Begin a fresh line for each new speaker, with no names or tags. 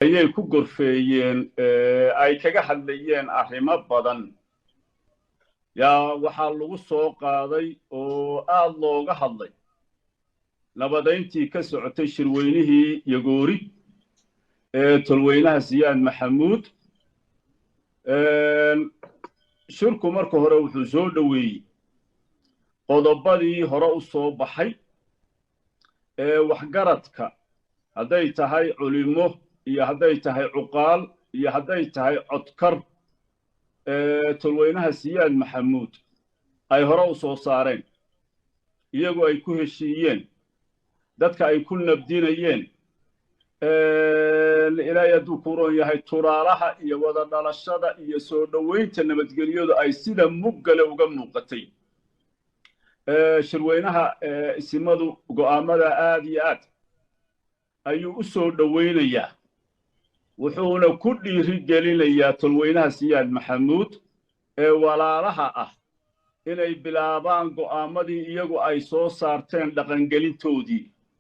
ayay ku gorfeeyeen ay kaga hadlayeen arrimo badan yaa waxaa lagu soo qaaday oo aad looga hadlay nabadayntii ka socotay shirweynihii Yagoori tolweynaha Siyaad Maxamuud shirku marka hore wuxuu soo dhaweeyay qodobadii hore u soo baxay waxgaradka hadday tahay culimo iyo hadday tahay cuqaal iyo hadday tahay codkar tolweynaha Siyaad Maxamuud ay hore u soo saareen iyagoo ay ku heshiiyeen dadka ay ku nabdinayeen ilaahay hadduu ku roon yahay turaalaha iyo wada dhalashada iyo soo dhoweynta nabadgelyadu ay sida muggale uga muuqatay shirweynaha isimadu go'aamada aad iyo aad ayuu u soo dhoweynayaa wuxuuna ku dhiirigelinayaa tolweynaha Siyaad Maxamuud walaalaha ah inay bilaabaan go'aamadii iyagu ay soo saarteen dhaqangelintoodii